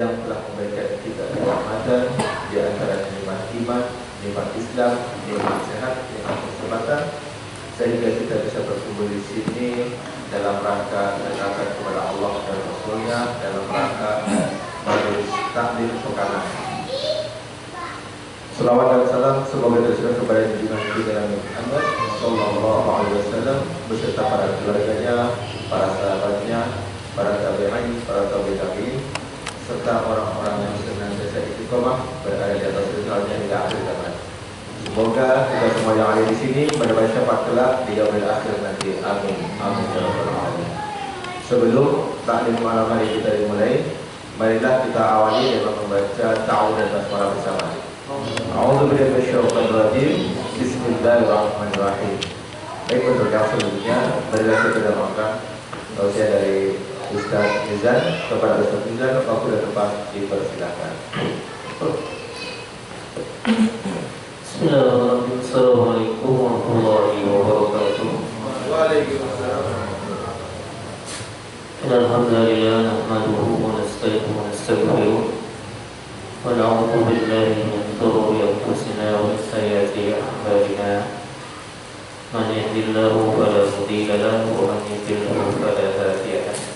yang telah memberikan kita kenikmatan di antara nikmat iman, nikmat Islam, nikmat sehat, nikmat kesehatan, sehingga kita bisa berkumpul di sini dalam rangka mendekatkan kepada Allah dan Rasulnya, dalam rangka majelis taklim pekan. Salawat dan salam semoga tercurah kepada junjungan kita Nabi Muhammad Sallallahu Alaihi Wasallam beserta para keluarganya, para sahabatnya, para tabi'in, para tabi'in, serta orang-orang yang senantiasa istiqomah berada di atas jalannya hingga akhir zaman. Semoga kita semua yang ada di sini mendapat syafaat kelak di yaumil akhir nanti. Amin. Amin ya rabbal alamin. Sebelum taklim malam hari kita dimulai, marilah kita awali dengan membaca ta'awudz dan basmalah bersama. A'udzu billahi minasyaitonir rajim. Bismillahirrahmanirrahim. Baik, untuk yang sebelumnya marilah kita doakan tausiah dari Ustaz Mizan kepada Ustaz Mizan, waktu dan tempat dipersilakan. Bismillahirrahmanirrahim. Assalamualaikum warahmatullahi wabarakatuh. Waalaikumsalam. Alhamdulillah nahmaduhu wa nasta'inuhu wa nastaghfiruh wa na'udzu billahi min shururi anfusina wa min sayyiati a'malina. Man yahdihillahu fala mudilla lahu wa man yudlil fala hadiya lahu.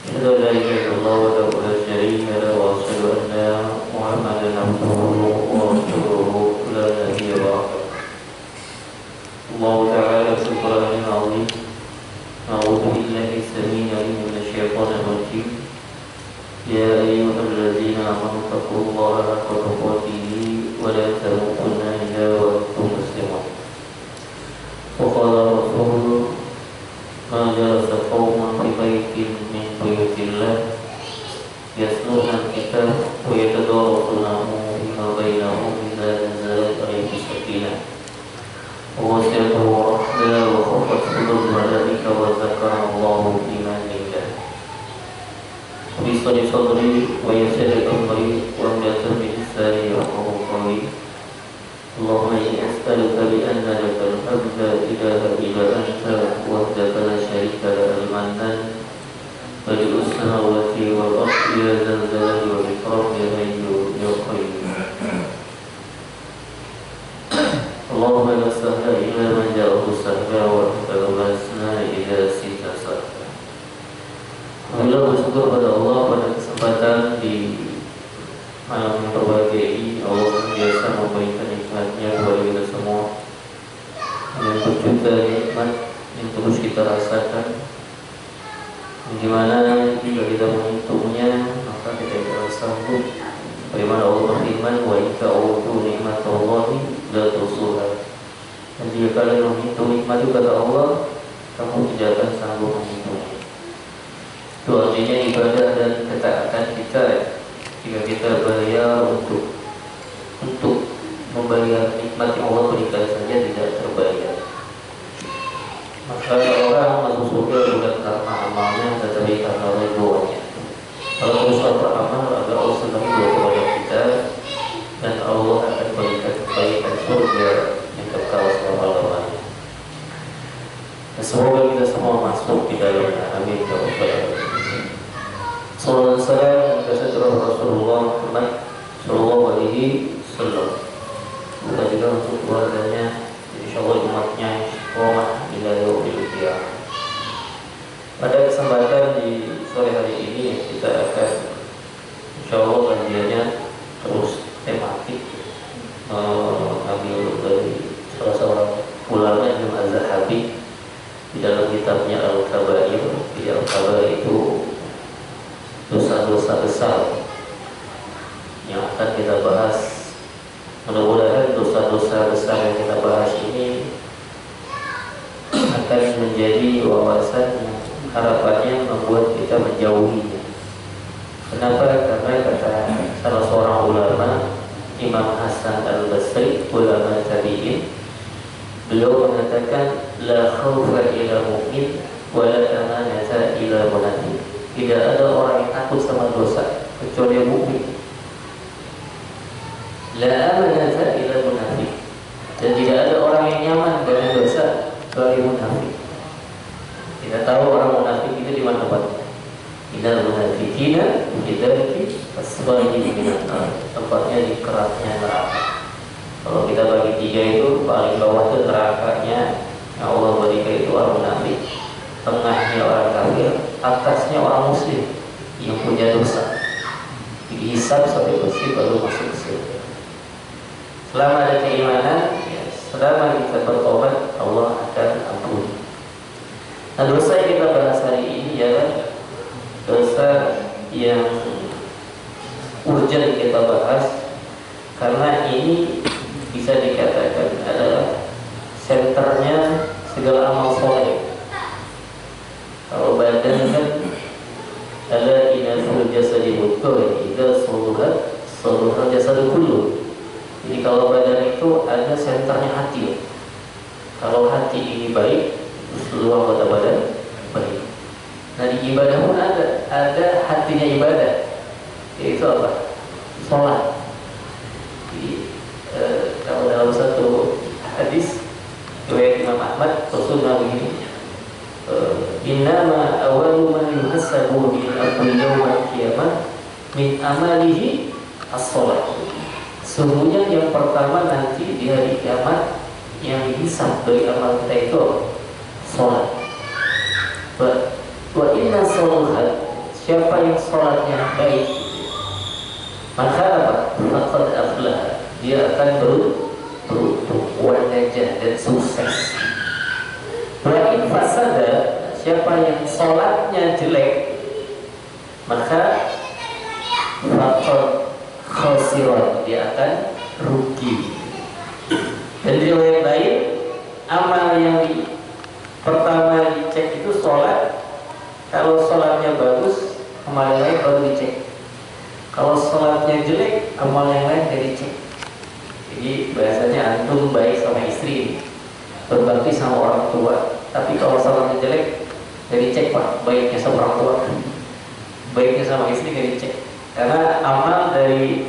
Asyhadu an la ilaha illallah wa la syarika lahu wa asyhadu anna Muhammadan abduhu wa rasuluhu la nabiyya ba'dahu. Allah ta'ala fil Qur'anil 'azim. A'udzu billahi as-sami'il 'alim minasy syaithanir rajim. Ya ayyuhalladzina amanu taqullaha haqqa tuqatih wa la tamutunna illa wa antum muslimun. Wa qala rasulullah ma jalasa qaumun fi baitin min buyutillah yasluna al-kitab wa yatadarasunahu fima bainahum illa nazalat alaihim sakinah wa ghashiyatuhum rahmah wa khafat sudurul malaika wa zakarallahu fi man indah wa bisari sadri wa yassir amri wa amdatan bi lisani yafqahu qawli. Allahumma inni as'aluka bi anna lakal hamdu la ilaha illa anta wahdaka la syarika laka al-mannan badi'us samawati wal ardi ya dzal jalali wal ikram ya hayyu ya qayyum. Allahumma la sahla illa ma ja'ahu sahla wa anta lasna illa sita sahla. Alhamdulillah, bersyukur pada Allah pada kesempatan di malam yang berbahagia ini. Allah biasa memberikan nikmatnya kepada kita semua, dan berjuta nikmat yang terus kita rasakan. Bagaimana jika kita menghitungnya, maka kita tidak sanggup. Bagaimana Allah berfirman, wa in ta'udzu nikmatallahi la tuhsuha. Dan jika kalian menghitung nikmat itu, kata Allah, kamu tidak akan sanggup menghitungnya. Itu artinya ibadah dan ketaatan kita, jika kita bayar untuk membayar nikmat yang Allah berikan saja tidak terbayar, maka orang masuk surga bukan karena amalnya tetapi karena ridhonya. Kalau terus beramal agar Allah senang kepada kita, dan Allah akan berikan kebaikan surga yang kekal selama-lamanya. Dan semoga kita semua masuk di dalamnya. Amin ya rabbal alamin. Sallallahu alaihi wasallam kepada Rasulullah Muhammad sallallahu alaihi wasallam. Bukan juga untuk keluarganya, insyaallah umatnya istiqomah ila yaumil qiyamah. Pada kesempatan di sore hari ini kita akan insyaallah kajiannya terus tematik, ambil dari salah seorang ulama Imam Az-Zahabi di dalam kitabnya Al-Kabair. Di Al-Kabair itu dosa-dosa besar yang akan kita bahas. Mudah-mudahan dosa-dosa besar yang kita bahas ini akan menjadi wawasan yang harapannya membuat kita menjauhinya. Kenapa? Karena kata salah seorang ulama, Imam Hasan Al-Basri, ulama tabi'in, beliau mengatakan la khaufa ila mu'min wa la amanata ila munafiq. Tidak ada orang yang takut sama dosa kecuali mukmin. La amanata ila munafiq. Dan tidak ada orang yang nyaman dengan dosa kecuali munafik. Kita tahu orang munafik itu di mana tempatnya. Innal munafiqina fi dzalika Aswadi minan, tempatnya di keratnya neraka. Kalau kita bagi tiga itu, paling bawah itu nerakanya yang Allah berikan itu orang munafik, tengahnya orang kafir, atasnya orang muslim yang punya dosa. Dihisab sampai bersih baru masuk surga. Selama ada keimanan, ya, selama kita bertobat, Allah akan ampuni. Nah, dosa yang kita bahas hari ini adalah dosa yang urgent kita bahas, karena ini bisa dikatakan adalah senternya segala amal soleh. Kalau badan kan ala inaful jasadi mudghah, idza saluhat saluhal jasadu kullu. Jadi kalau badan itu ada senternya hati. Kalau hati ini baik, seluruh anggota badan baik. Nah, di ibadah pun ada hatinya ibadah. Yaitu apa? Sholat. Jadi kalau dalam satu hadis riwayat Imam Ahmad, Rasulullah begini, innama awwalu man yuhassabu bil abdi yawmal qiyamah min amalihi as-shalah. Sesungguhnya yang pertama nanti di hari kiamat yang dihisab dari amal kita itu sholat. Wa inna sholahat, siapa yang sholatnya baik, maka apa? Faqad aflah, dia akan beruntung, wanajah dan sukses. Wa in fasada, siapa yang sholatnya jelek, maka faqad khasiran, dia akan rugi. Dan di riwayat lain, amal yang pertama dicek itu sholat. Kalau sholatnya bagus, amal yang lain baru dicek. Kalau sholatnya jelek, amal yang lain tidak dicek. Jadi bahasanya antum baik sama istri, berbakti sama orang tua, tapi kalau sholatnya jelek, tidak dicek pak, baiknya sama orang tua, baiknya sama istri tidak dicek. Karena amal dari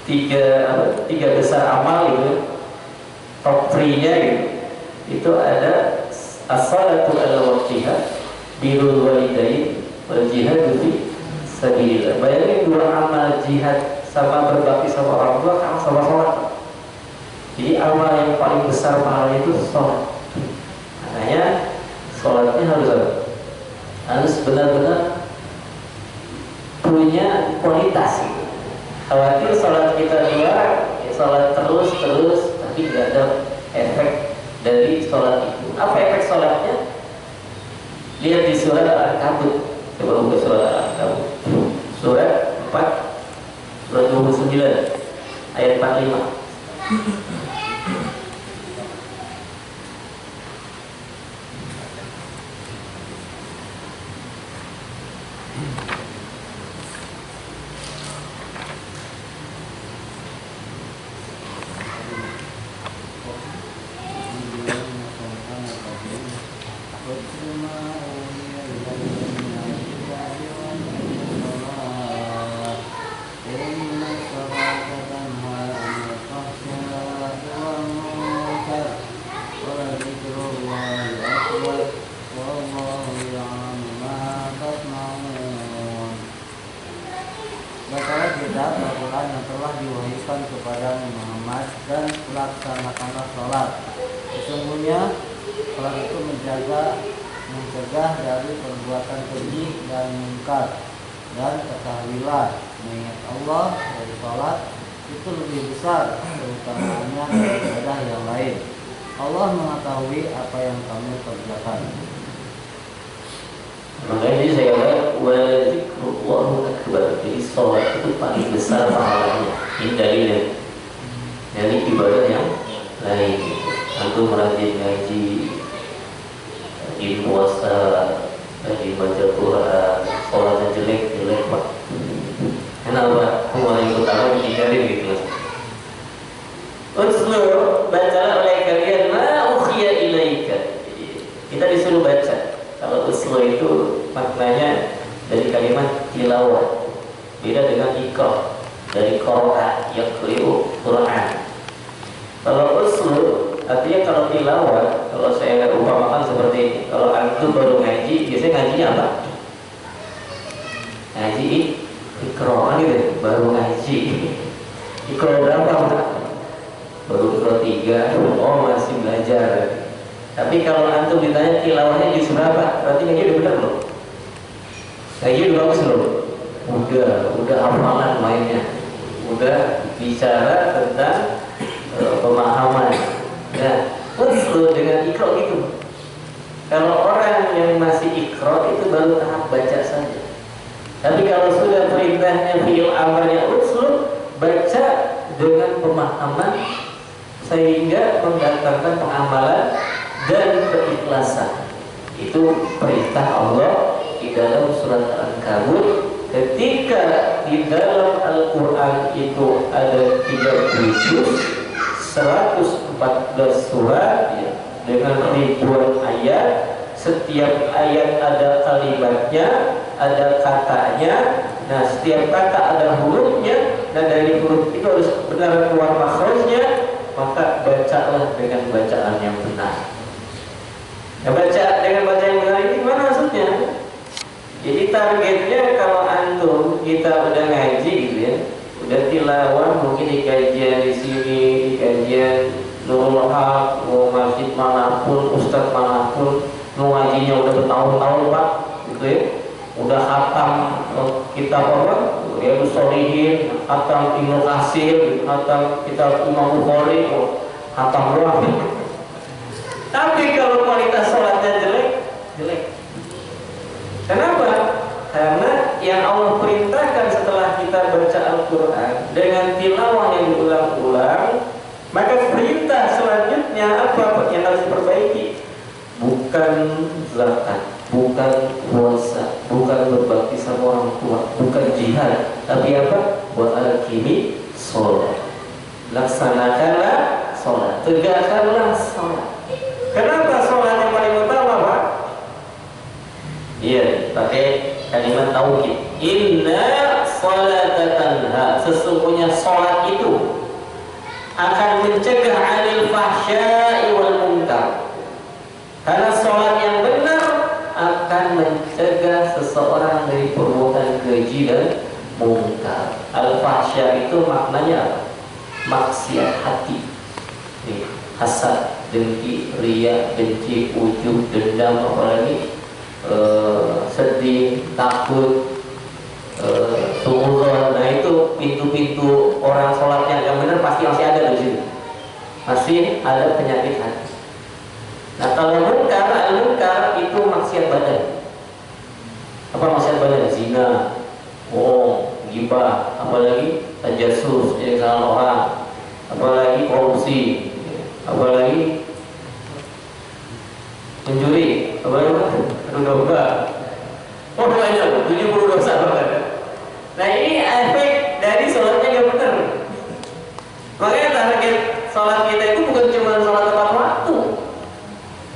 tiga besar amal itu, top 3-nya itu ada as-salatu ala waqtiha, birrul walidain, wal jihad fi sabilillah. Bayangin dua amal jihad sama berbakti sama orang tua sama sholat. Jadi amal yang paling besar pahalanya itu sholat. Makanya sholatnya harus benar-benar punya kualitas. Khawatir sholat kita dua, ya sholat terus, tapi tidak ada efek dari sholat itu. Apa efek sholatnya? Lihat di surat Al-Ankabut. Coba buka surat Al-Ankabut. Surat 4, surat 29, ayat 45. Al-Quran yang telah diwahyukan kepada Muhammad, dan laksanakanlah sholat. Sesungguhnya sholat itu mencegah dari perbuatan keji dan mungkar. Dan ketahuilah, mengingat Allah dari sholat itu lebih besar keutamaannya dari ibadah yang lain. Allah mengetahui apa yang kamu kerjakan. Makanya saya katakan wazikrullahul akbar. Jadi sholat itu paling besar pahalanya. Ini dalilnya dari ibadah yang lain. Antum rajin ngaji, di puasa, di baca Quran, sholatnya jelek pak. Kenapa? Mulai utama ditinggalin gitu. Utslu, bacalah oleh kalian ma ukhiya ilaika. Kita disuruh baca. Kalau utslu itu maknanya dari kalimat tilawah, beda dengan iqra, dari qira'a yaqra'u Quran. Kalau utslu artinya kalau tilawah, kalau saya umpamakan seperti ini, kalau antum baru ngaji, biasanya ngajinya apa? Ngaji ikro gitu, baru ngaji. Ikro berapa? Baru ikro 3. Oh, masih belajar. Tapi kalau antum ditanya tilawahnya juz berapa, berarti ngaji udah benar belum? Ngaji udah bagus belum? Udah hafalan mainnya. Udah bicara tentang pemahaman. Nah, usul dengan ikro gitu. Kalau orang yang masih ikro itu baru tahap baca saja. Tapi kalau sudah perintahnya fi'il amarnya usul, baca dengan pemahaman sehingga mendatangkan pengamalan dan keikhlasan. Itu perintah Allah di dalam surat Al-Ankabut. Ketika di dalam Al-Quran itu ada 30 juz, 114 surat ya, dengan ribuan ayat. Setiap ayat ada kalimatnya, ada katanya. Nah, setiap kata ada hurufnya. Dan dari huruf itu harus benar keluar makhrajnya. Maka bacalah dengan bacaan yang benar. Nah, baca dengan bacaan yang benar ini gimana maksudnya? Jadi targetnya kalau antum kita udah ngaji gitu ya, udah tilawah mungkin di kajian di sini, di kajian Nurul Haq, mau masjid manapun, ustadz manapun, ngajinya udah bertahun-tahun Pak, gitu ya, udah khatam kitab apa, Riyadhus Shalihin, khatam Ibnu Katsir, khatam kitab Imam Bukhari, khatam doang. Tapi kalau kualitas sholatnya jelek. Kenapa? Karena yang Allah perintahkan setelah kita baca Al-Quran dengan tilawah yang diulang-ulang, maka perintah selanjutnya apa yang harus diperbaiki? Bukan zakat, bukan puasa, bukan berbakti sama orang tua, bukan jihad, tapi apa? Wa aqimi sholat. Laksanakanlah sholat, tegakkanlah sholat. Kenapa sholat yang paling utama, Pak? Iya, pakai kalimat tauhid. Inna sholata tanha. Sesungguhnya sholat itu akan mencegah 'anil fahsya'i wal munkar. Karena sholat yang benar akan mencegah seseorang dari perbuatan keji dan munkar. Al-fahsya itu maknanya apa? Maksiat hati. Hasad, dengki, riya, benci, ujub, dendam, apalagi sedih, takut, suudzon. Nah, itu pintu-pintu orang sholatnya yang benar pasti masih ada di situ. Masih ada penyakit hati. Nah, kalau al-munkar itu maksiat badan. Apa maksiat badan? Zina, bohong, ghibah, apalagi tajassus, jadi kesalahan orang, apalagi korupsi, apalagi mencuri, apalagi adu domba. Oh, banyak, 70 dosa banget. Nah, ini efek dari sholatnya yang benar. Makanya target sholat kita itu bukan cuma sholat tepat waktu.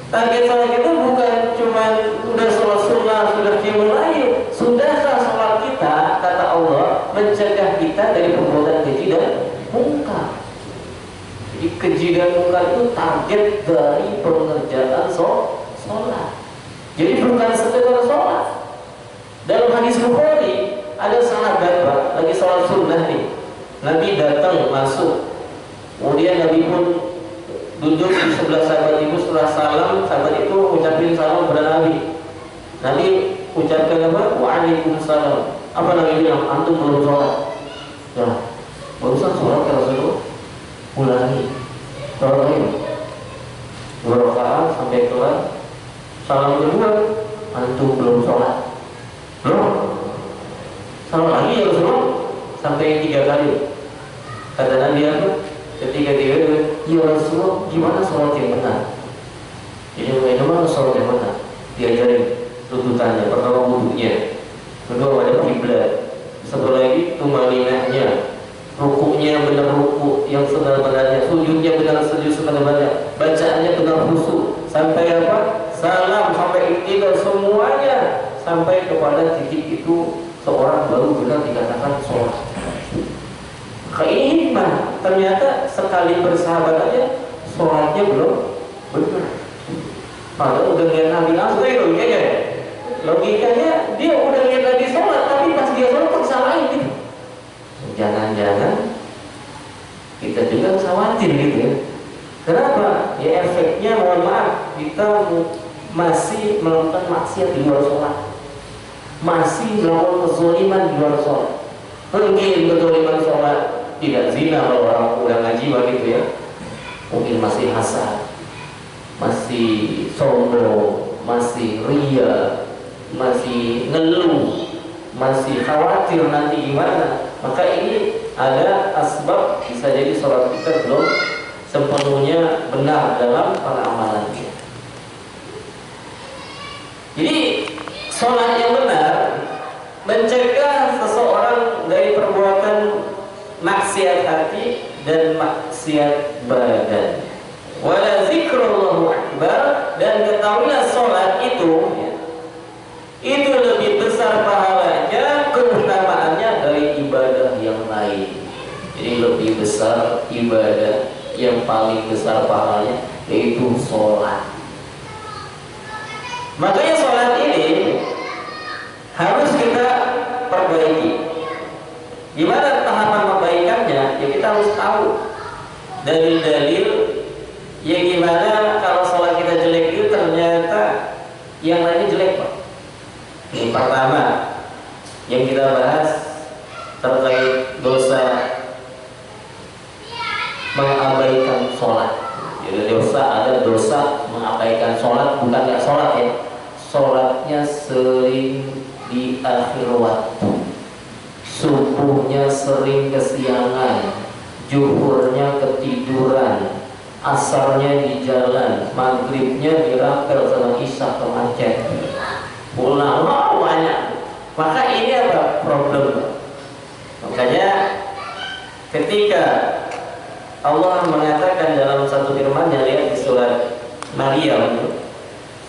Target sholat kita bukan cuma udah sholat sunnah, sudah qiyamul lail. Sudahkah sholat kita, kata Allah, mencegah kita dari perbuatan keji dan munkar. Jadi keji dan munkar itu target dari pengerjaan sholat. Jadi bukan sekedar sholat. Dalam hadis Bukhari ada sahabat Pak, lagi sholat sunnah nih. Nabi datang masuk, kemudian Nabi pun duduk di sebelah sahabat itu. Setelah salam, sahabat itu ucapin salam kepada Nabi. Nabi ucapkan apa? Waalaikumsalam. Apa Nabi bilang? Antum belum sholat. Ya, barusan sholat ya Rasulullah. Ulangi, sholat lagi. 2 rakaat sampai kelar. Salam kedua, antum belum sholat. Belum. Salam lagi ya Rasulullah. Sampai 3 kali. Kata Nabi apa? Ketiga-tiga itu, ya Rasulullah, gimana sholat yang benar? Jadi bagaimana sholat yang benar? Diajarin tuntutannya. Pertama wudhunya, kedua pada kiblat, satu lagi tumaninahnya, rukuknya benar rukuk yang sebenar-benarnya, sujudnya benar sujud sebenar-benarnya, bacaannya benar khusyuk, sampai apa? Salam, sampai iktidal, semuanya sampai kepada titik itu seorang baru benar dikatakan sholat. Ini hikmah. Ternyata sekali bersahabat aja sholatnya belum benar. Padahal udah lihat Nabi langsung itu, logikanya dia udah lihat Nabi sholat, tapi pas dia sholat kok disalahin gitu. jangan-jangan kita juga khawatir gitu ya. Kenapa? Ya efeknya mohon maaf, kita masih melakukan maksiat di luar sholat, masih melakukan kezaliman di luar sholat. Mungkin kezaliman sholat tidak zina kalau orang udah ngaji begitu ya, mungkin masih hasad, masih sombong, masih ria, masih ngeluh, masih khawatir nanti gimana. Maka ini ada asbab, bisa jadi sholat kita belum sepenuhnya benar dalam amalannya. Jadi sholat yang benar mencegah seseorang dari perbuatan maksiat hati dan maksiat badan. Wala zikrullahu akbar, dan ketahuilah sholat itu itu lebih besar pahalanya, keutamaannya dari ibadah yang lain. Jadi lebih besar ibadah, yang paling besar pahalanya yaitu sholat. Makanya sholat ini harus kita perbaiki. Gimana tahapan perbaikannya? Ya kita harus tahu dalil-dalil yang gimana kalau sholat kita jelek itu ternyata yang lainnya jelek, Pak. Yang pertama yang kita bahas terkait dosa mengabaikan sholat. Jadi dosa, ada dosa mengabaikan sholat, bukan nggak sholat ya. Sholatnya sering di akhir waktu, subuhnya sering kesiangan, zuhurnya ketiduran, asarnya di jalan, maghribnya dirapel sama isya ke macet, pulang banyak. Maka ini apa problem? Makanya ketika Allah mengatakan dalam satu firman-Nya, lihat di surat Maryam,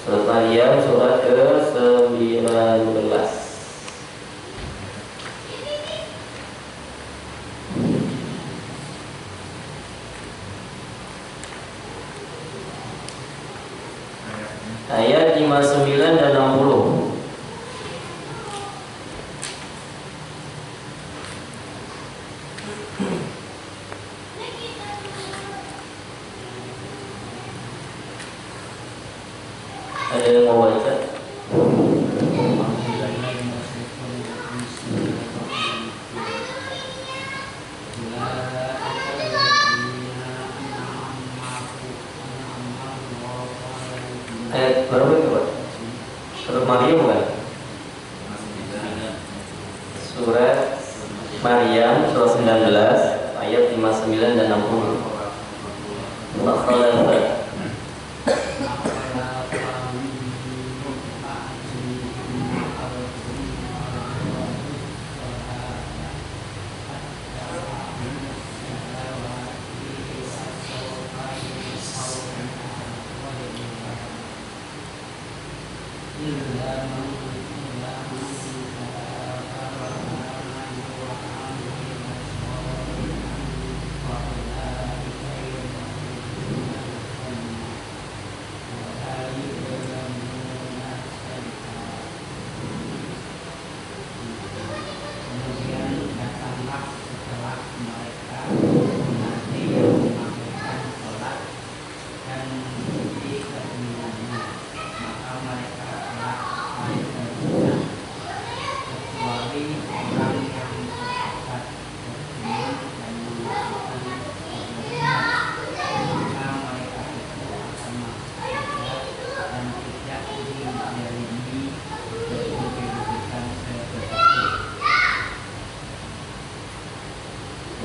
surat ke-19. Ayat 59 dan 60. Ada yang mau baca? Ayat berapa itu, Pak? Surat Maryam bukan? Surat Maryam surat 19 ayat 59 dan 60.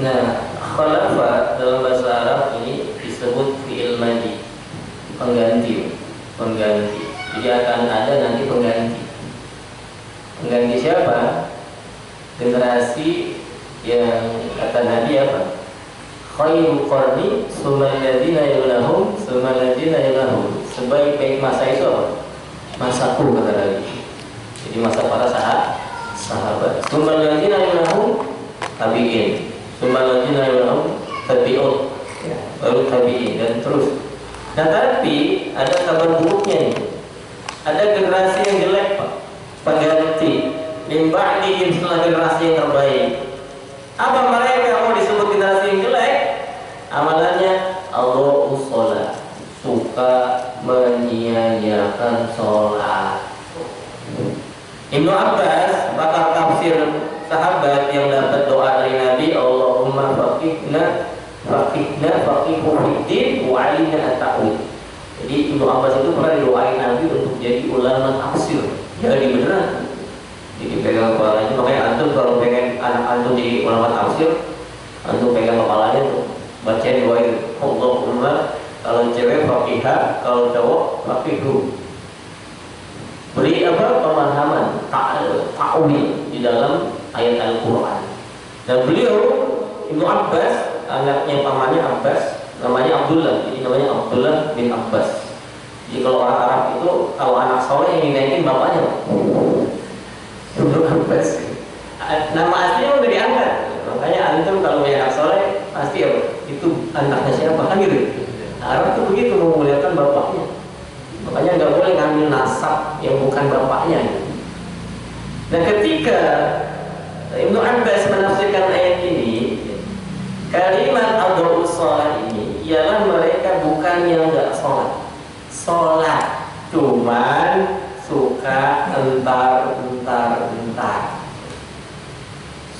Nah, khalafa dalam bahasa Arab ini disebut fi'il madhi, pengganti. Jadi akan ada nanti pengganti. Pengganti siapa? Generasi yang kata Nabi apa? Khairu qarni tsummal ladzina yalunhum tsummal ladzina yalunhum. Sebaik-baik masa itu apa? Masaku, kata Nabi. Jadi masa para sahabat. Tsummal ladzina yalunhum tabi'in. Sumbalanjina yang tabi'ut, baru tabi'in dan terus. Nah, tapi ada kabar buruknya nih. Ada generasi yang jelek, Pak, pengganti limba'dihim, setelah generasi yang terbaik. Apa mereka? yang dapat doa dari Nabi, Allahumma faqihu fiddin wa 'allimna at-ta'wil. Jadi Ibnu Abbas itu pernah didoain Nabi untuk jadi ulama tafsir. Jadi beneran. Jadi pegang kepalanya, makanya antum kalau pengen anak antum jadi ulama tafsir, antum pegang kepalanya tuh bacain doa itu. Allahumma, kalau cewek faqihah, kalau cowok faqihu. Beri pemahaman ta'wil di dalam ayat Al-Qur'an. Dan beliau Ibnu Abbas, anaknya pamannya Abbas, namanya Abdullah. Jadi namanya Abdullah bin Abbas. Jadi kalau orang Arab itu kalau anak soleh yang dinaikin bapaknya Ibnu Abbas. Nama aslinya udah diangkat. Makanya antum kalau punya anak soleh pasti itu anaknya siapa kan gitu. Arab itu begitu memuliakan bapaknya. Makanya nggak boleh ngambil nasab yang bukan bapaknya. Nah ketika Ibnu Abbas menafsirkan ayat ini, kalimat adau sholat ini ialah mereka bukan yang nggak sholat, cuman suka entar.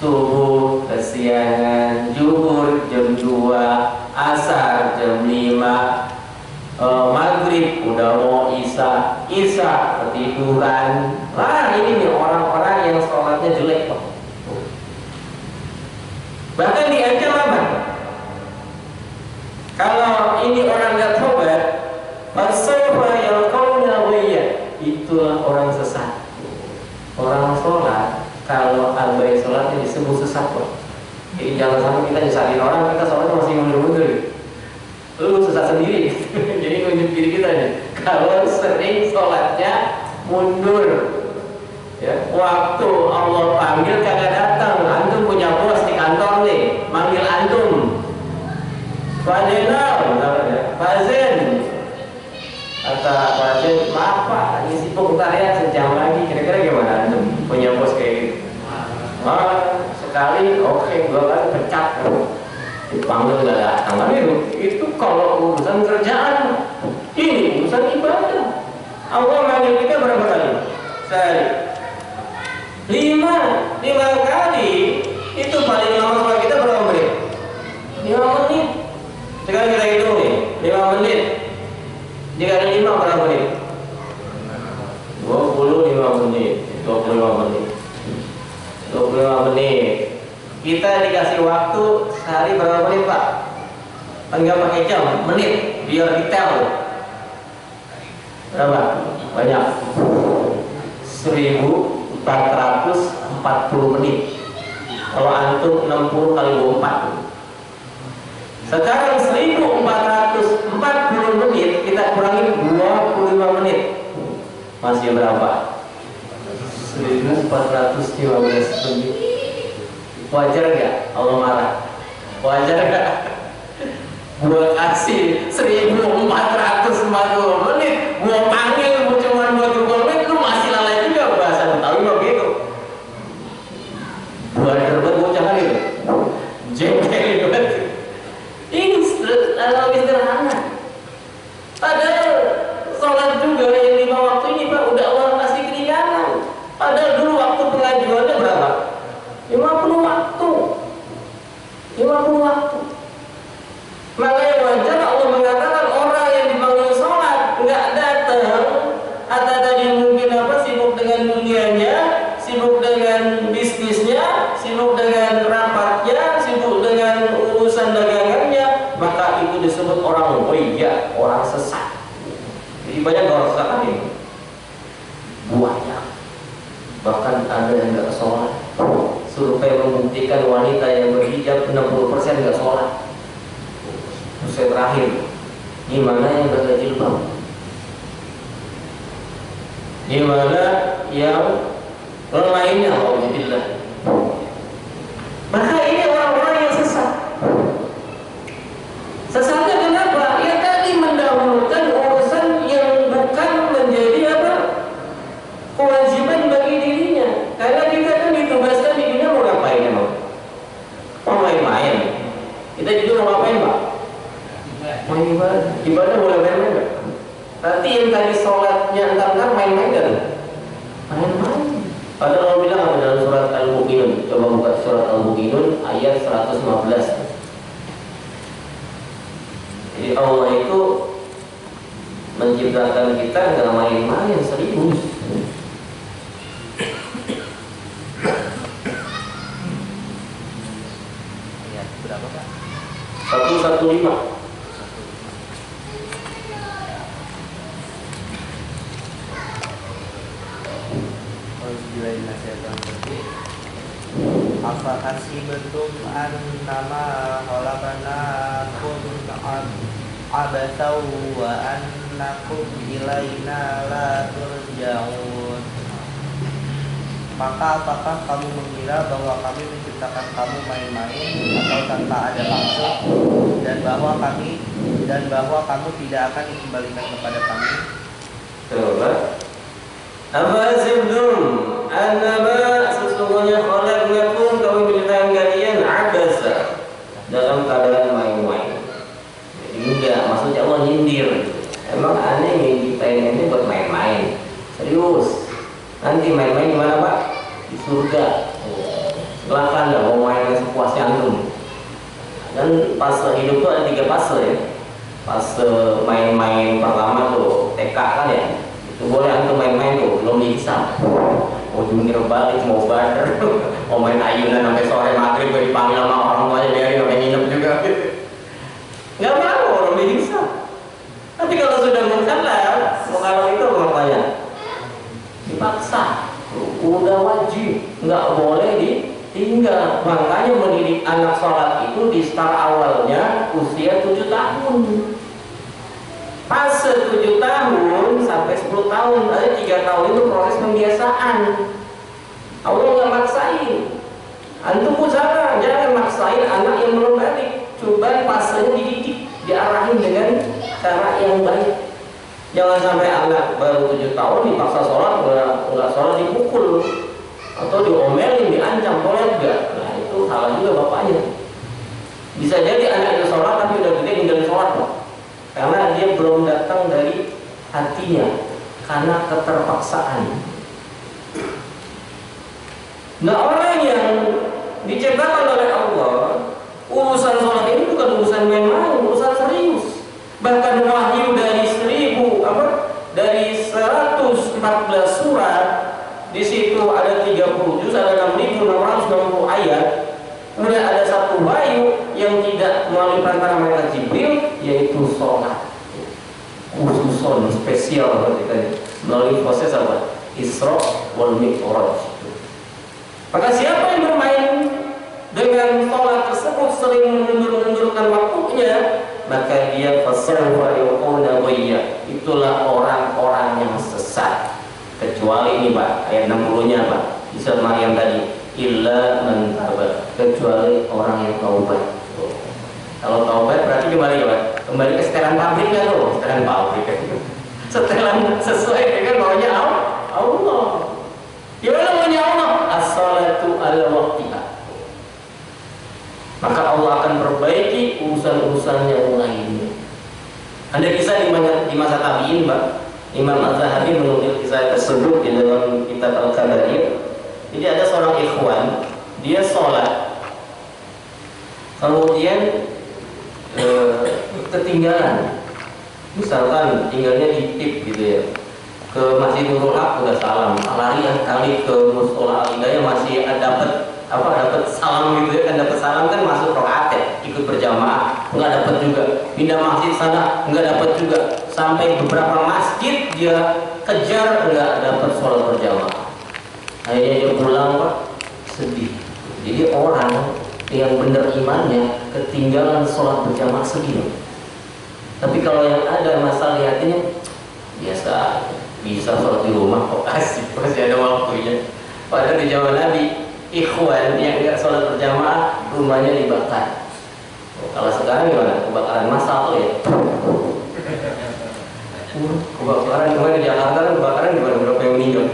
Subuh kesiangan, zuhur jam 2, asar jam 5, maghrib udah mau isya ketiduran. Lah ini nih orang-orang yang sholatnya jelek kok. Bahkan diancam apa? Kalau ini orang nggak tobat, fasawfa yalqawna ghayya, itulah orang sesat. Orang sholat kalau abai sholatnya disebut sesat kok. Jadi jangan sampai kita nyesatin orang kita sholatnya masih mundur-mundur. Lu sesat sendiri. Jadi nunjuk diri kita nih. Kalau sering sholatnya mundur, ya, waktu Allah panggil kagak datang. Antum punya bos di kantor nih, manggil antum, Pak Jenderal, Fazen, kata Fazen, maaf Pak, lagi sibuk ntar ya sejam lagi. Kira-kira gimana antum punya bos kayak gitu? Sekali, oke, 2 kali pecat. Dipanggil nggak datang. Itu kalau urusan kerjaan, ini urusan ibadah. Allah manggil kita berapa kali? Sehari 5 kali. Itu paling lama sholat kita berapa menit? 5 menit. Sekarang kita hitung nih, 5 menit dikali 5 berapa menit? 25 menit. 25 menit. Kita dikasih waktu sehari berapa menit Pak? Enggak pakai jam, menit, biar detail. Berapa? Banyak. 1440 menit. Kalau antum 60 kali 24. Sekarang 1440 menit kita kurangi 25 menit. Masih berapa? 1415 menit. Wajar gak Allah marah? Wajar gak? Gua kasih 1440 menit, gua panggil cuma 20 menit, lu masih lalai juga bahasa Betawi begitu. Gua terbuat bocah kan itu, jengkel banget. Ini lebih sederhana. Padahal sholat juga yang 5 waktu ini Pak udah Allah kasih keringanan. Padahal dulu waktu pengajuannya berapa? 50 waktu. Makanya wajar Allah mengatakan orang yang dipanggil sholat nggak datang, atau tadi mungkin sibuk dengan dunianya, sibuk dengan bisnisnya, sibuk dengan rapatnya, sibuk dengan urusan dagangannya, maka itu disebut orang orang sesat. Jadi banyak orang sesat ini. Banyak. Bahkan ada yang nggak sholat. Survei membuktikan wanita yang berhijab 60% nggak sholat. Survei terakhir, gimana yang berjilbab? Gimana yang lainnya? Alhamdulillah. Maka ini orang-orang yang sesat. Sesatnya kenapa? Ya tadi mendahulukan urusan yang bukan menjadi kewajiban bagi dirinya. Karena kita kan ditugaskan di dunia mau ngapain emang? Mau main-main. Kita juga mau ngapain Pak? Mau ibadah. Ibadah boleh main-main nggak? Nanti yang tadi sholatnya entar main-main kan? Main-main. Padahal Allah bilang apa dalam surat Al-Mu'minun? Coba buka surat Al-Mu'minun ayat 115. Jadi Allah itu menciptakan kita nggak main-main, serius. Ayat berapa Pak? 115. Apa hasibtum annama khalaqnakum abatau wa annakum ilaina la turja'un. Maka apakah kamu mengira bahwa kami menciptakan kamu main-main atau tanpa ada maksud, dan bahwa kamu tidak akan dikembalikan kepada kami? Coba. Apa hasibtum annama sesungguhnya khalaqnakum kami menciptakan kalian abasa dalam keadaan main-main. Jadi enggak, maksudnya Allah nyindir. Emang aneh nyiptain ini buat main-main. Serius. Nanti main-main gimana Pak? Di surga. Silakan lah mau main sepuasnya antum. Dan fase hidup tuh ada 3 fase ya. Fase main-main pertama tuh TK kan ya. Itu boleh antum main-main tuh, belum dihisap. Mau jungkir balik, mau badar, mau main ayunan sampai sore maghrib, dipanggil sama orang tuanya biarin sampai nginep juga. Nggak mau orang dihisap. Tapi kalau sudah mukallaf, mukallaf itu makanya dipaksa, udah wajib, nggak boleh ditinggal. Makanya mendidik anak sholat itu di start awalnya usia 7 tahun. Fase 7 tahun sampai 10 tahun, ada 3 tahun itu proses pembiasaan. Allah nggak maksain. Antum usaha jangan maksain anak yang belum balik. Coba fasenya dididik, diarahin dengan cara yang baik. Jangan sampai anak baru 7 tahun dipaksa sholat, nggak sholat dipukul atau diomelin, diancam sholat nggak. Nah itu salah juga bapaknya. Bisa jadi anak itu sholat tapi udah gede ninggalin sholat Pak. Karena dia belum datang dari hatinya, karena keterpaksaan. Nah orang yang diciptakan oleh Allah, urusan sholat ini bukan urusan main-main, urusan serius. Bahkan wahyu dari 114 surat, di situ ada 30 juz, ada 6.660 ayat. Kemudian ada satu wahyu yang tidak melalui perantara malaikat Jibril, yaitu sholat khususon spesial melalui proses apa? Isra wal Mi'raj. Maka siapa yang bermain dengan sholat tersebut, sering mengundur-undurkan waktunya, maka dia fasawfa yuqawna ghayya. Itulah orang-orang yang sesat. Kecuali ini Pak, ayat 60-nya Pak, di surat Maryam tadi, illa man taba, kecuali orang yang taubat. Kalau taubat berarti kembali Pak, kembali ke setelan pabriknya tuh, setelan pabrik. Setelan sesuai dengan maunya Allah. Gimana maunya Allah? As-salatu ala waqtiha. Maka Allah akan perbaiki urusan-urusan yang lainnya. Ada kisah di masa tabi'in Pak, Imam Az-Zahabi menukil kisah tersebut di dalam kitab Al-Kabair. Jadi ada seorang ikhwan, dia sholat, kemudian ketinggalan, misalkan tinggalnya di tip gitu ya, ke Masjid Nurul Haq udah salam, lari kali ke Musola Al-Hidayah masih dapat salam gitu ya, kan dapat salam kan masuk rokaat ya, ikut berjamaah nggak dapat juga, pindah masjid sana nggak dapat juga, sampai beberapa masjid dia kejar nggak dapat sholat berjamaah. Akhirnya dia pulang Pak, sedih. Jadi orang yang benar imannya ketinggalan sholat berjamaah segini. Tapi kalau yang ada masalah di hatinya, biasa, bisa sholat di rumah kok, asik, masih ada waktunya. Padahal di zaman Nabi, ikhwan yang nggak sholat berjamaah rumahnya dibakar. Kalau sekarang gimana? Kebakaran massal ya. Kebakaran kemarin di Jakarta kan kebakaran gimana? Berapa yang meninggal?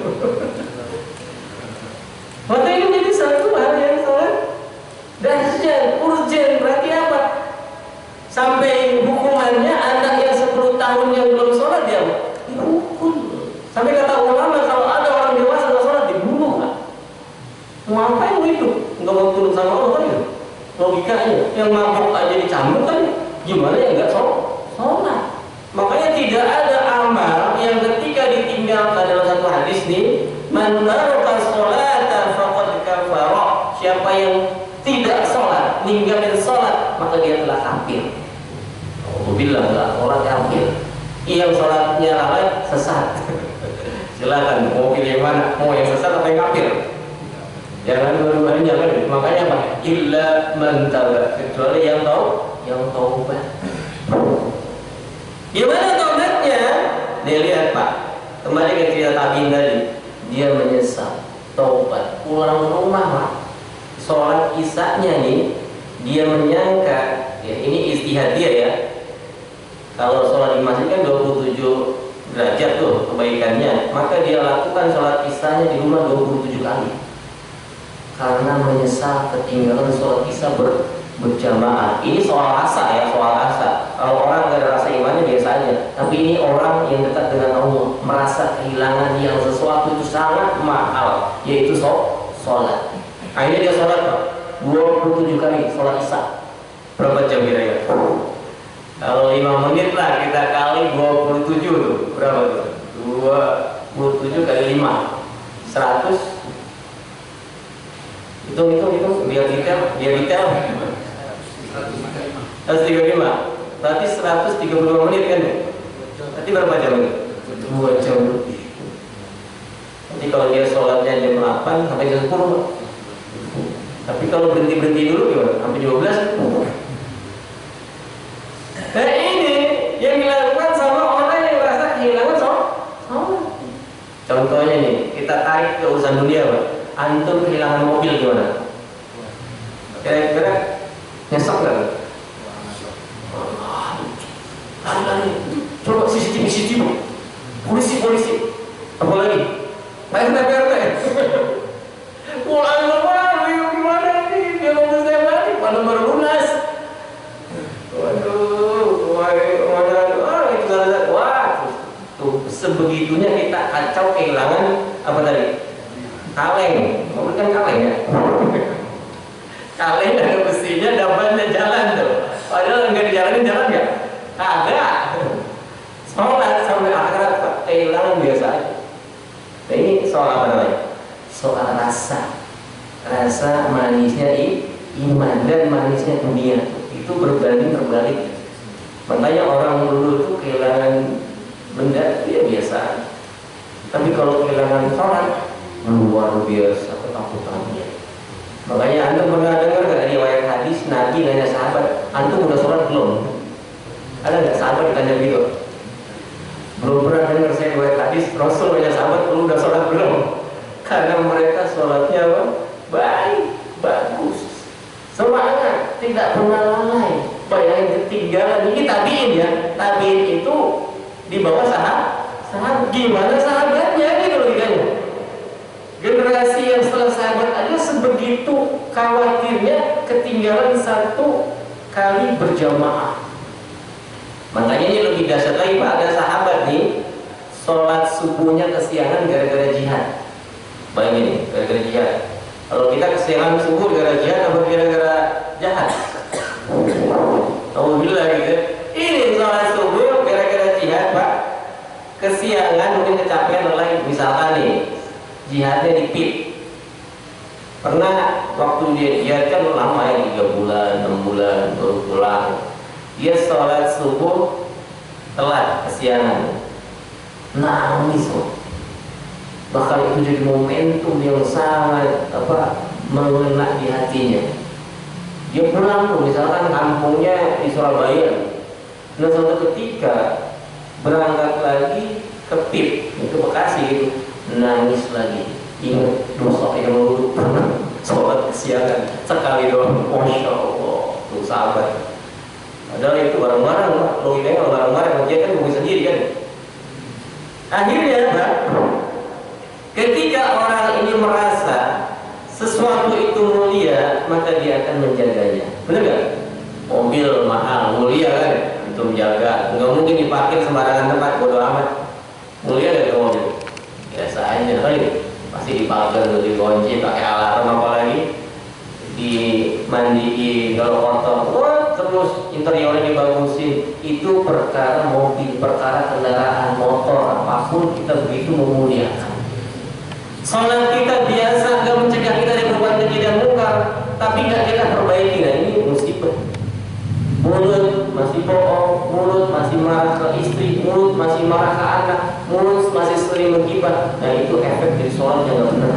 Maka ini menjadi satu hal yang sangat dahsyat, urgent. Berarti apa? Sampai hukumannya anak yang 10 tahun yang belum sholat dia dihukum. Sampai kata ulama kalau ada orang dewasa nggak sholat dibunuh. Mau apa yang hidup? Logikanya, yang mabuk aja dicambuk kan, gimana yang nggak sholat? Makanya tidak ada amal yang ketika ditinggalkan dalam satu hadis nih, man taraka sholata faqad kafara. Siapa yang tidak sholat, ninggalin sholat, maka dia telah kafir. Alhamdulillah, nggak sholat kafir. Yang sholatnya lalai sesat. Silakan mau pilih yang mana, mau yang sesat atau yang kafir. Jangan dua-duanya kan. Makanya apa? Illa man taba, kecuali yang taubat. Gimana taubatnya? Dia lihat Pak, kembali ke cerita tabiin tadi. Dia menyesal, taubat, pulang ke rumah Pak. Sholat isya-nya nih, dia menyangka, ya ini istihad dia ya. Kalau sholat di masjid kan 27 derajat tuh kebaikannya, maka dia lakukan sholat isya-nya di rumah 27 kali. Karena menyesal ketinggalan sholat isya berjamaah. Ini soal rasa ya, soal rasa. Kalau orang nggak ada rasa imannya biasa aja. Tapi ini orang yang dekat dengan Allah, merasa kehilangan yang sesuatu itu sangat mahal, yaitu sholat. Akhirnya dia sholat 27 kali sholat isya. Berapa jam kira-kira? Kalau 5 menit lah kita kali 27 tuh, berapa tuh? 27 kali 5 100. Hitung biar detail 135. Berarti 135 menit kan? Berarti berapa jam itu? 2 jam lebih. Nanti kalau dia sholatnya jam 8 sampai jam 10. Tapi kalau berhenti dulu gimana? Sampai 12. Nah ini yang dilakukan sama orang yang merasa kehilangan sholat. Contohnya nih, kita tarik ke urusan dunia Pak. Antum kehilangan mobil gimana? Kira-kira nyesek nggak? Coba CCTV, polisi, apa lagi? PRT. Pulang gimana nih? Dia mau saya balik, mana baru lunas? Waduh, itu salah. Wah, tuh sebegitunya kita kacau kehilangan apa tadi? Kaleng, kan kaleng ya. Kaleng ada besinya, dapatnya jalan tuh. Padahal nggak dijalanin jalan nggak? Ada. Sholat sampai akhirat kehilangan biasa aja. Nah ini soal apa namanya? Soal rasa manisnya iman dan manisnya dunia itu berbanding terbalik. Makanya orang dulu itu kehilangan benda dia biasa. Tapi kalau kehilangan sholat luar biasa ketakutannya. Makanya antum pernah dengar nggak riwayat hadis Nabi nanya sahabat, antum udah sholat belum? Ada nggak sahabat ditanya gitu? Belum pernah dengar saya riwayat hadis Rasul nanya sahabat, lu udah sholat belum? Karena mereka sholatnya baik, bagus, semangat, tidak pernah lalai. Bayangin ketinggalan. Ini tabiin ya, tabiin itu di bawah sahabat. Gimana sahabatnya gitu logikanya? Generasi yang setelah sahabat aja sebegitu khawatirnya ketinggalan satu kali berjamaah. Makanya ini lebih dahsyat lagi Pak, ada sahabat nih sholat subuhnya kesiangan gara-gara jihad. Bayangin nih, gara-gara jihad. Kalau kita kesiangan subuh gara-gara jihad atau gara-gara jahat? Alhamdulillah gitu. Ini sholat subuh gara-gara jihad Pak. Kesiangan mungkin kecapean lelah, misalkan nih jihadnya di PIT. Pernah waktu dia jihad kan lama ya, 3 bulan, 6 bulan baru pulang. Dia sholat subuh telat, kesiangan, nangis kok. Bahkan itu jadi momentum yang sangat mengena di hatinya. Dia pulang tuh, misalkan kampungnya di Surabaya. Nah suatu ketika berangkat lagi ke PIT, itu Bekasi itu, nangis lagi, ingat dosa yang dulu pernah sholat kesiangan sekali doang. Masya Allah, tuh sahabat. Padahal itu bareng-bareng Pak, logikanya kalau bareng-bareng dia kan mobil sendiri kan. Akhirnya Pak, ketika orang ini merasa sesuatu itu mulia, maka dia akan menjaganya. Benar nggak? Mobil mahal, mulia kan? Itu menjaga, nggak mungkin diparkir sembarangan tempat, bodo amat. Mulia nggak itu mobil? Biasa aja kali, pasti dipagar, dikunci, pakai alarm, apalagi di mandiin, kalau kotor, wah terus interiornya dibagusin. Itu perkara mobil, perkara kendaraan motor, apapun kita begitu memuliakan. Salat kita biasa nggak mencegah kita dari berbuat keji dan munkar, tapi nggak kita perbaiki. Nah ini musibah. Mulut masih bohong, mulut masih marah ke istri, mulut masih marah ke anak, mulut masih sering menggibah. Nah itu efek dari sholat yang nggak benar.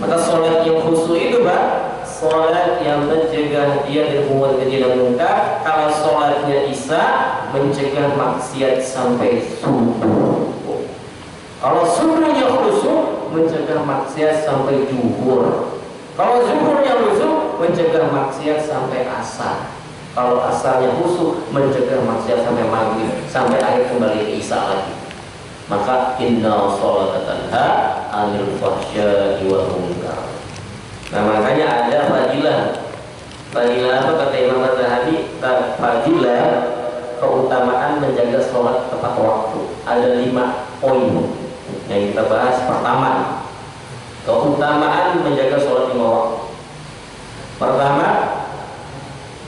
Maka sholat yang khusyuk itu, Pak, sholat yang mencegah dia dari berbuat keji dan munkar. Kalau sholatnya isya, mencegah maksiat sampai subuh. Kalau subuhnya khusyuk, mencegah maksiat sampai zuhur. Kalau zuhurnya khusyuk, mencegah maksiat sampai asar. Kalau asarnya khusyuk, mencegah maksiat sampai maghrib, sampai akhir kembali ke isya lagi. Maka inna sholata tanha 'anil fahsya'i wal munkar. Nah makanya ada fadilah. Fadilah apa kata Imam Az-Zahabi? Fadilah keutamaan menjaga sholat tepat waktu. Ada 5 poin yang kita bahas. Pertama, keutamaan menjaga sholat 5 waktu. Pertama,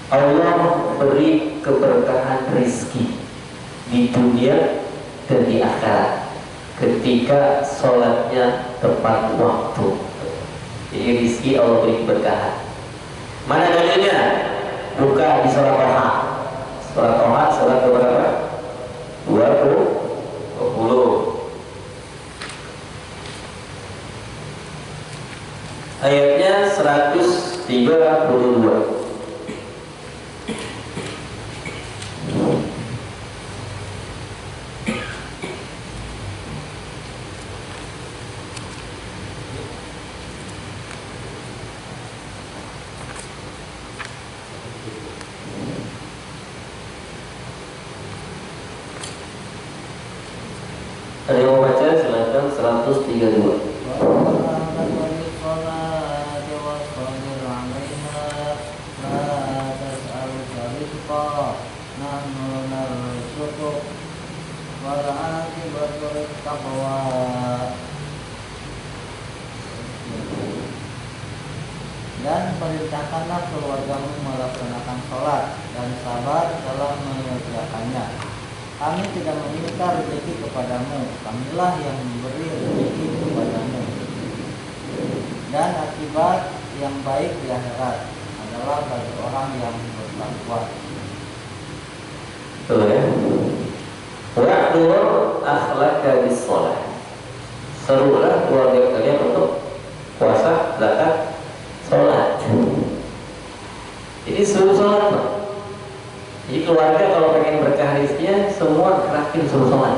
Allah beri keberkahan rizki di dunia dan di akhirat ketika sholatnya tepat waktu. Jadi rizki Allah beri keberkahan. Mana dalilnya? Buka di surat Toha. Surat Toha surat berapa? 20. Ayatnya 132. Ada yang mau baca silakan. 132. Dan perintahkanlah keluargamu melaksanakan sholat dan sabar dalam mengerjakannya. Kami tidak meminta rezeki kepadamu, kamilah yang memberi rezeki kepadamu. Dan akibat yang baik di akhirat adalah bagi orang yang bertakwa. Betul ya? Wa'dur akhlaka bis sholat. Serulah keluarga kalian untuk puasa, zakat, sholat. Jadi suruh sholat, Pak. Jadi keluarga kalau pengen berkah rezekinya, semua gerakin suruh sholat.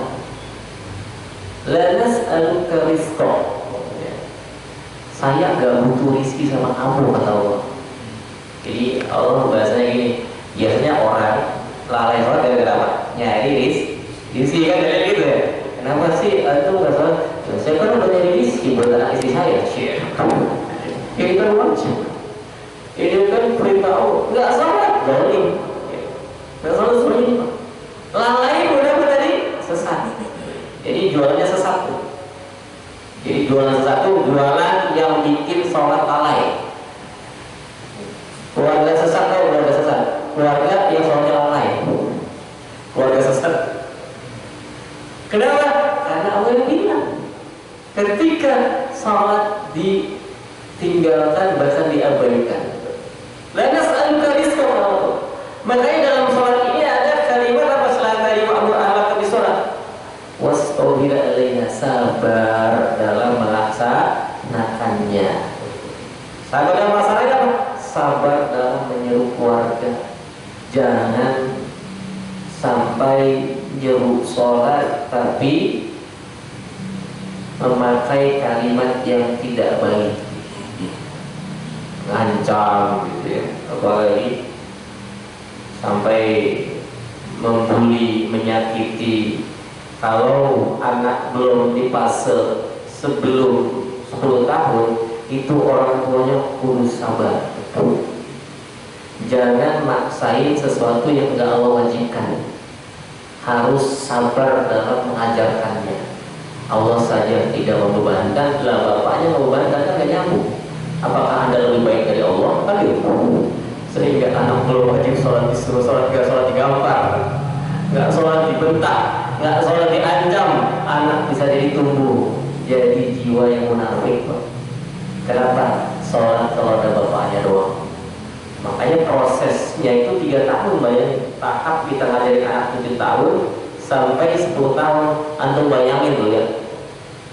La nas'aluka rizqa. Saya gak butuh rizki sama kamu, kata Allah. Jadi Allah bahasanya gini, biasanya orang lalai sholat gara-gara apa? Nyari rizki kan dari gitu ya. Kenapa sih itu nggak sholat? Saya kan udah nyari rizki buat anak istri saya. Ini kan wajib. Ini kan perintah Allah. Nggak sholat, zalim. Nggak sholat seperti itu. Lalai udah tadi sesat. Jadi jualannya sesat. Jadi jualan satu, jualan yang bikin sholat lalai. Keluarga sesat atau keluarga sesat? Keluarga yang sholatnya lalai. Keluarga sesat. Kenapa? Karena Allah yang bilang ketika sholat ditinggalkan bahkan diabaikan. La nas'aluka rizqa. Makanya dalam sholat ini ada kalimat apa selain tadi wa'mur ahlaka bis-shalah? Wastabir 'alaiha, sabar dalam melaksanakannya. Sabar dalam melaksanakannya apa? Sabar dalam menyeru keluarga. Jangan sampai nyeru sholat tapi memakai kalimat yang tidak baik, ngancam gitu ya, apalagi sampai membuli, menyakiti. Kalau anak belum dipase sebelum 10 tahun, itu orang tuanya kudu sabar. Jangan maksain sesuatu yang tidak Allah wajibkan. Harus sabar dalam mengajarkannya. Allah saja tidak membebankan, lah bapaknya membebankan kan gak nyambung. Apakah Anda lebih baik dari Allah? Kan gitu. Sehingga anak belum wajib sholat disuruh sholat 3 digampar, nggak sholat dibentak, nggak sholat diancam, anak bisa jadi tumbuh jadi jiwa yang munafik. Kenapa? Sholat kalau ada bapaknya doang. Makanya prosesnya itu 3 tahun, bayangin. Tahap kita ngajarin anak 7 tahun sampai 10 tahun. Antum bayangin tuh ya,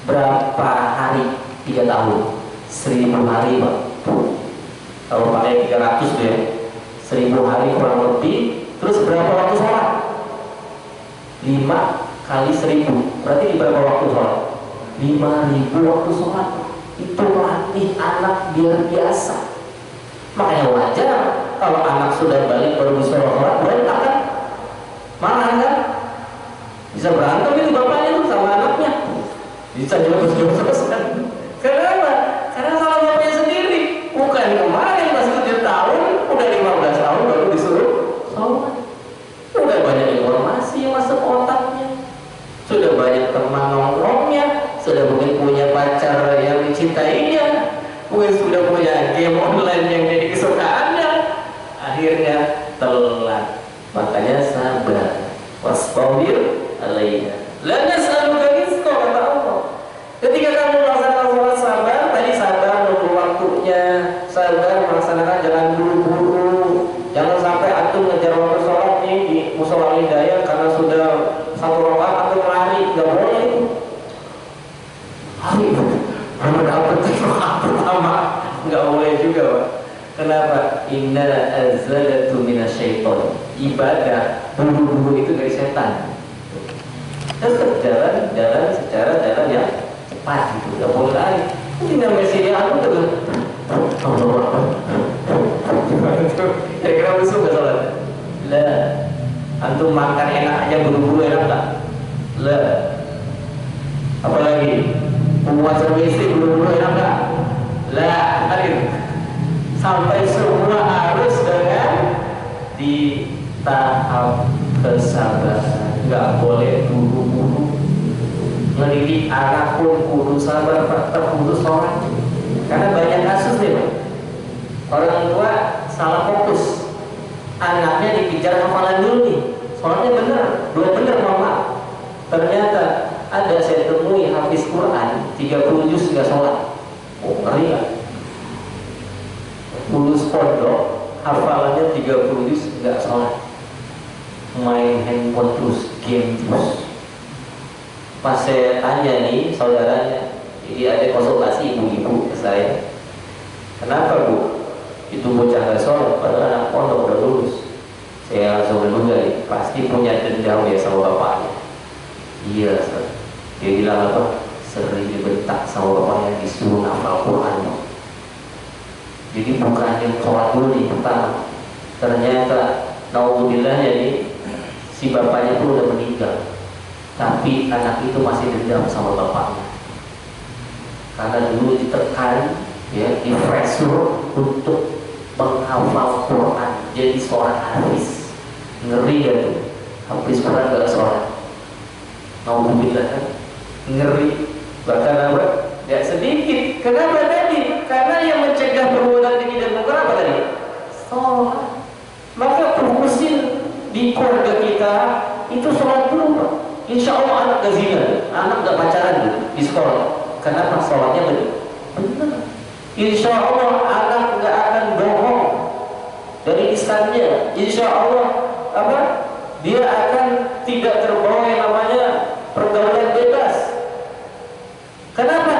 berapa hari 3 tahun? 1000 hari, Pak. Kalau pakai 300 tuh ya, 1000 hari kurang lebih. Terus berapa waktu sholat? 5 kali 1000, berarti di berapa waktu sholat? 5000 waktu sholat. Itu latih anak biar biasa. Makanya wajar kalau anak sudah balik baru bisa sholat, berontak kan? Marah kan? Bisa berantem itu bapaknya tuh sama anaknya. Bisa jurus-jurus kan? Kenapa? Karena salah bapaknya sendiri. Bukan kemarin pas 7 tahun, udah 15 tahun baru disuruh sholat. Udah banyak informasi yang masuk otaknya, sudah banyak teman nongkrongnya, sudah mungkin punya pacar yang dicintainya, mungkin sudah punya game online yang jadi kesukaannya. Akhirnya telat. Makanya sabar. Wastabir alaiha. La nas'aluka rizqa, kata Allah. Ketika kamu melaksanakan sholat sabar, tadi sabar nunggu waktunya, sabar melaksanakan, jangan buru-buru, jangan sampai antum ngejar waktu sholat nih di musola hidayah karena sudah 1 rakaat antum lari, nggak boleh itu. Hari belum dapat rakaat pertama, nggak boleh juga, Pak. Kenapa? Inna azalatu minasyaiton. Ibadah buru-buru itu dari setan. Tetap jalan secara jalan yang cepat gitu, nggak boleh lari. Tinggal mesinnya aku tuh. Kira-kira musuh nggak sholat? Lah, antum makan enak aja buru-buru enak tak? Lah, apalagi puasa istri buru-buru enak tak? Lah, hadir. Sampai semua harus dengan di tahap kesabaran, nggak boleh buru-buru. Ngedidik anak pun kudu sabar, kudu sholat. Karena banyak kasus nih, Pak. Orang tua salah fokus, anaknya dikejar hafalan dulu nih, sholatnya bener, belum bener mama. Ternyata ada saya temui hafiz Quran 30 juz nggak sholat. Oh, ngeri kan? Lulus pondok, hafalannya 30 juz nggak sholat, main handphone terus, game terus. Pas saya tanya nih saudaranya, jadi ada konsultasi ibu-ibu ke saya, kenapa Bu? Itu bocah nggak sholat, padahal anak pondok udah lulus. Saya langsung menduga, pasti punya dendam ya sama bapaknya. Iya, Ustaz. Dia bilang apa? Sering dibentak sama bapaknya, disuruh hafal Quran. Jadi bukan yang sholat dulu nih pertama. Ternyata naudzubillah nih, si bapaknya pun udah meninggal, tapi anak itu masih dendam sama bapaknya. Karena dulu ditekan, ya, di pressure untuk menghafal Quran, jadi seorang hafiz. Ngeri ya tuh, hafiz Quran gak sholat. Naudzubillah kan, ngeri. Bahkan apa? Gak sedikit. Kenapa tadi? Karena yang mencegah perbuatan keji dan munkar apa tadi? Sholat. Maka fokusin di keluarga kita itu sholat dulu, Pak. Insya Allah anak gak zina, anak gak pacaran di sekolah. Kenapa? Sholatnya benar. Insya Allah anak gak akan bohong dari lisannya. Insya Allah apa? Dia akan tidak terbawa yang namanya pergaulan bebas. Kenapa?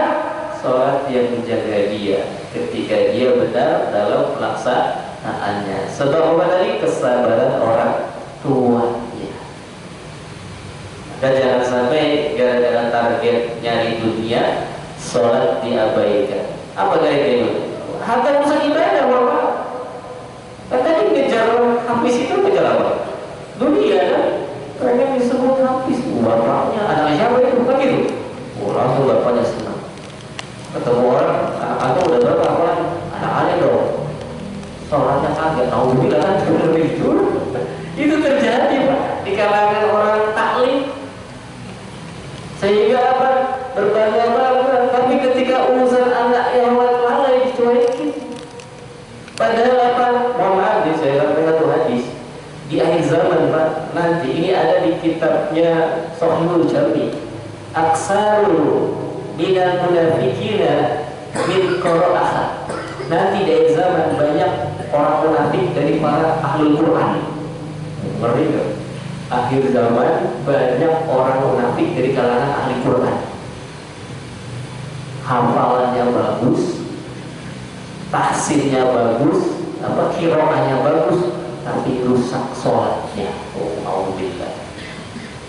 Sholat yang menjaga dia ketika dia benar dalam pelaksanaannya. Sebab apa tadi? Kesabaran orang tuanya. Dan jangan sampai gara-gara target nyari dunia, sholat diabaikan. Apa gara-gara itu? Harta usaha ibadah, Bapak. Kan tadi ngejar habis itu ngejar apa? Dunia kan? Pengen disebut habis. Bapaknya, anaknya siapa itu? Bukan gitu. Oh, langsung bapaknya senang. Ketemu orang, anak-anak udah berapa orang? Anak-anak dong. Sholatnya kagak tahu bilang itu. Itu terjadi, Pak, di kalangan orang taklim. Sehingga apa? Berbangga-bangga. Tapi ketika urusan anak yang lalai dicuekin. akhir zaman Pak. Nanti ini ada di kitabnya Sahihul Jami. Aksaru minal munafiqina min qira'ah. Nanti di akhir zaman banyak orang munafik dari para ahli Quran. Ngerti nggak? Akhir zaman banyak orang munafik dari kalangan ahli Quran. Hafalannya bagus, tahsinnya bagus, qiraahnya bagus, tapi rusak sholatnya. Oh, alhamdulillah.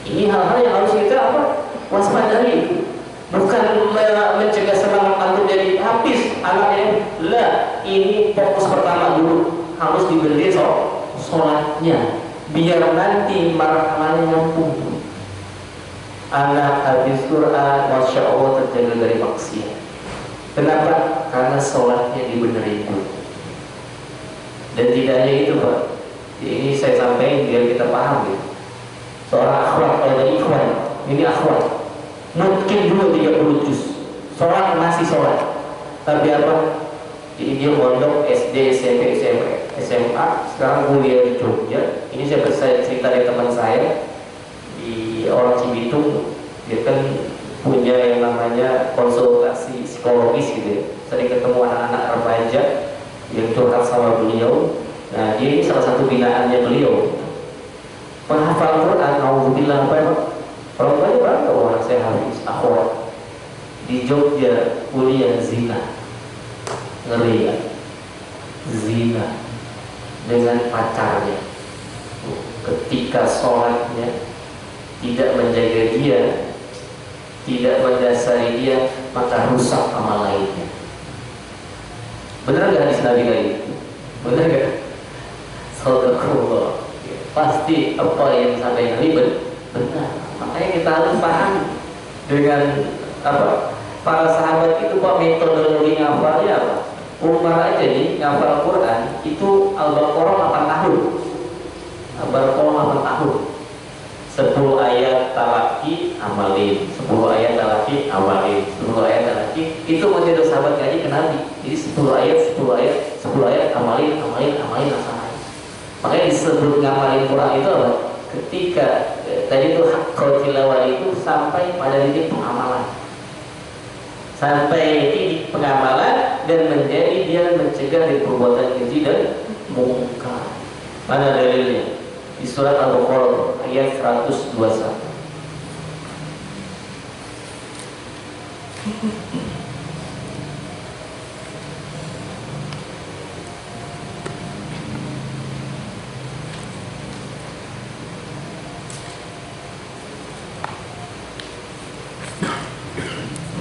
Ini hal-hal yang harus kita waspadai. Bukan mencegah semangat antum jadi habis anaknya. Lah, ini fokus pertama dulu harus dibeli sholatnya, biar nanti marhamanya nyambung. Anak habis Quran, masya Allah terjaga dari maksiat. Kenapa? Karena sholatnya dibenerin dulu. Dan tidak hanya itu Pak. Ini saya sampaikan biar kita paham gitu. Seorang akhwat, ada ikhwan, ini akhwat mungkin dulu 30 juz sholat, masih sholat, tapi apa? Jadi dia mondok SD, SMP, SMA, sekarang kuliah di Jogja. Ini saya cerita dari teman saya di orang Cibitung. Dia kan punya yang namanya konsultasi psikologis gitu ya. Sering ketemu anak-anak remaja yang curhat sama beliau. Nah, dia ini salah satu binaannya beliau. Penghafal Quran, alhamdulillah, orang banyak banget orang saya habis akhwat di Jogja kuliah zina. Ngeri ya, zina dengan pacarnya. Ketika sholatnya tidak menjaga dia, tidak mendasari dia, maka rusak amal lainnya. Benar gak hadis Nabi tadi? Benar gak? Sadaqallah. Pasti apa yang sampai Nabi benar. Makanya kita harus paham dengan para sahabat itu Pak, metodologi ngafalnya apa? Umar aja nih ngafal Quran itu Al-Baqarah 8 tahun. Al-Baqarah 8 tahun. 10 ayat talaki amalin, 10 ayat talaki amalin, 10 ayat talaki itu masih ada sahabat ngaji ke Nabi. Jadi 10 ayat amalin laksanain. Makanya disebut ngamalin Quran itu apa? Ketika tadi itu hakul tilawah itu sampai pada titik pengamalan. Sampai titik pengamalan dan menjadi dia mencegah dari perbuatan keji dan mungkar. Mana dalilnya? Di surat Al-Baqarah ayat 121.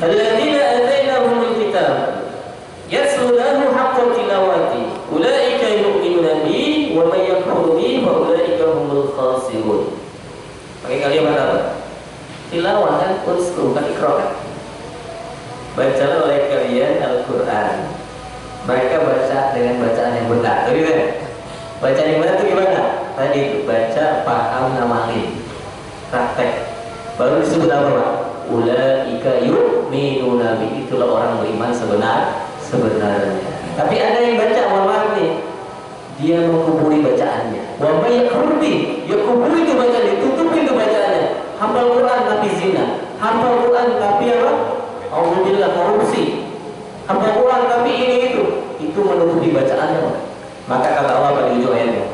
Alladzina atainahumul kitab yatlunahu haqqa tilawati ulaika yu'minuna bihi wa may yakfur bihi fa ulaika humul khasirun. Pakai kalimat apa? Tilawah kan, unsur bukan ikra kan? Bacalah oleh kalian Al-Quran. Mereka baca dengan bacaan yang benar. Tadi kan? Bacaan yang benar itu gimana? Tadi itu baca, paham, ngamalin, praktek. Baru disebut apa Pak? Ulaika yu'minuna bihi, itulah orang beriman sebenarnya. Tapi ada yang baca, mohon maaf nih, dia mengkuburi bacaannya. Wa may yakfur bihi, ya kuburi itu bacaan, ditutupi itu bacaannya. Hafal Quran tapi zina, hafal Quran tapi apa? Alhamdulillah korupsi. Hafal Quran tapi ini itu menutupi bacaannya. Maka kata Allah pada ujung ayatnya,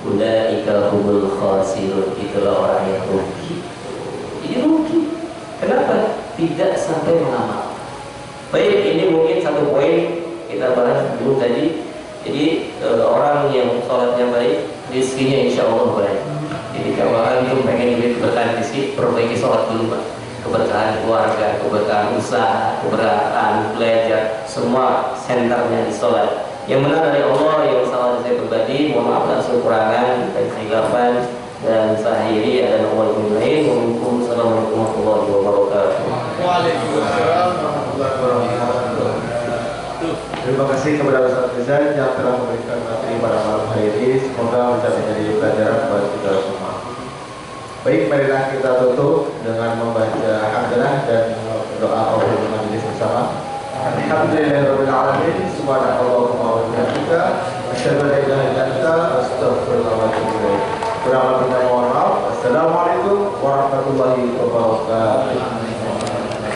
ulaika humul khasirun, itulah orang yang rugi. Ini rugi. Kenapa? Tidak sampai mengamal. Baik, ini mungkin satu poin kita bahas dulu tadi. Jadi orang yang sholatnya baik, rezekinya insya Allah baik. Jadi kalau antum pengen duit keberkahan rezeki, perbaiki sholat dulu Pak. Keberkahan keluarga, keberkahan usaha, keberkahan belajar, semua senternya di sholat. Yang benar dari Allah, yang salah dari saya pribadi, mohon maaf atas kekurangan dan kehilafan. Dan saya akhiri ada nomor lain. Assalamualaikum warahmatullahi wabarakatuh. Waalaikumsalam warahmatullahi wabarakatuh. Terima kasih kepada Ustaz Rizal yang telah memberikan materi pada malam hari ini. Semoga bisa menjadi pelajaran buat kita semua. Baik, marilah kita tutup dengan membaca hamdalah dan doa untuk majelis bersama. Alhamdulillahirabbil alamin. Subhanakallahumma wa bihamdika asyhadu an la ilaha illa anta astaghfiruka wa atubu ilaik. Kurang lebihnya mohon maaf. Assalamualaikum warahmatullahi wabarakatuh.